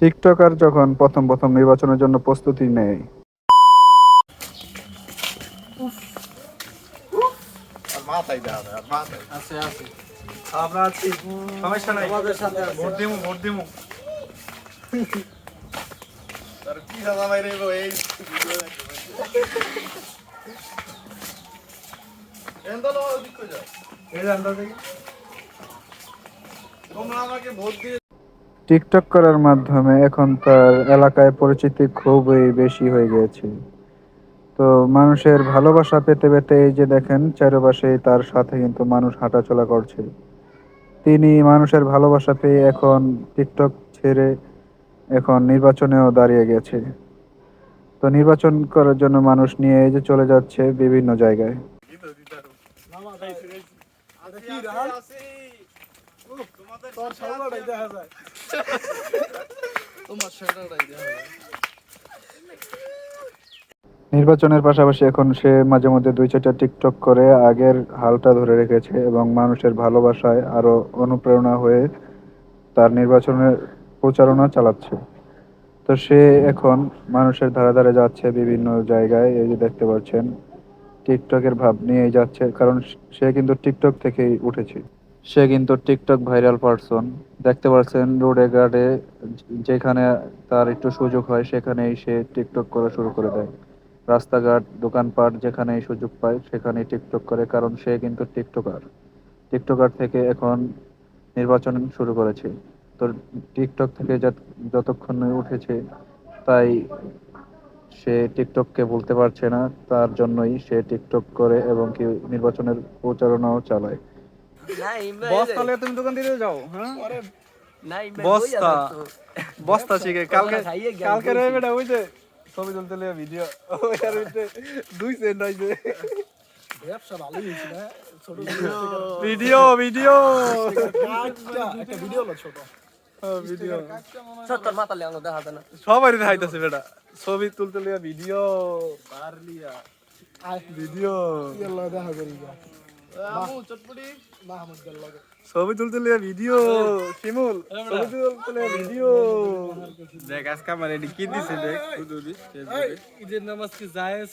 TikToker যখন প্রথম প্রথম নির্বাচনের জন্য প্রস্তুতি নেয়, মাথায় দেওয়া যায়, আর মাথায় আছে আছে আমরা আছি, সমস্যা নাই, আমাদের সাথে ভোট দিমু ভোট দিমু। তার কি সাদা বাইরে এই এন্দলো দিক কই যাও, এই জানতা দেখি তোমরা আমাকে ভোট দিয়ে। টিকটক করার মাধ্যমে এখন তার এলাকায় পরিচিতি খুবই বেশি হয়ে গিয়েছে। তো মানুষের ভালোবাসা পেতে পেতে এই যে দেখেন চারপাশে তার সাথে কিন্তু মানুষ হাঁটাচলা করছে। তিনি মানুষের ভালোবাসা পেয়ে এখন টিকটক ছেড়ে এখন নির্বাচনেও দাঁড়িয়ে গেছে। তো নির্বাচন করার জন্য মানুষ নিয়ে এই যে চলে যাচ্ছে বিভিন্ন জায়গায়। মামা খাইছে আছে কি রাল আছে তোমাদের তোর শালাটাই দেখা যায়, তোমার শালাটাই দেখা যায়। নির্বাচনের পাশাপাশি এখন সে মাঝে মধ্যে ২-৪টা টিকটক করে আগের হালটা ধরে রেখেছে এবং মানুষের ভালোবাসায় আরো অনুপ্রেরণা হয়ে তার নির্বাচনের প্রচারণা চালাচ্ছে। তো সে এখন মানুষের ধারে ধারে যাচ্ছে বিভিন্ন জায়গায়, এই যে দেখতে পাচ্ছেন টিকটকের ভাব নিয়েই যাচ্ছে, কারণ সে কিন্তু টিকটক থেকেই উঠেছে। সে কিন্তু টিকটক ভাইরাল পারসন। দেখতে পাচ্ছেন রোডে ঘাটে যেখানে তার একটু সুযোগ হয় সেখানেই সে টিকটক করা শুরু করে দেয়। রাস্তাঘাট দোকানপাট যেখানেই সুযোগ পায় সেখানেই টিকটক করে, কারণ সে কিন্তু টিকটকার। টিকটকার থেকে এখন নির্বাচন শুরু করেছে। তো টিকটক থেকে যতক্ষণ না উঠেছে, তাই সে টিকটককে বলতে পারছে না, তার জন্যই সে টিকটক করে এবং কি নির্বাচনের প্রচারণাও চালায়। বস্তা লয়ে তুমি দোকান দিতে যাও, হ্যাঁ বস্তা বস্তা শিখে কালকে কালকে রে বেটা ওই যে ছবি তুলতে লিয়ে ভিডিও ওই আর হইতে 2 সেন্ট হইছে ব্যবসা ভালোই হইছে না, ছোট ভিডিও ভিডিও একটা ভিডিও হলো ছোট ভিডিও সত্তর মাথা লিয়ানো দেখা যায় না। সবাই দেখাইতেছে বেটা ছবি তুলতে লিয়ে ভিডিও বার লিয়া ভিডিও ইয়াল্লা দেখা করি মামু চটপটি মাহমুদ গেল লাগে ছবি তুলতে লিয়ে ভিডিও শিমুল ছবি তুলতে লিয়ে ভিডিও দেখ আজকে আমার এডি কি দিছে দেখ তুই ঈদের নামাজ কি জায়েজ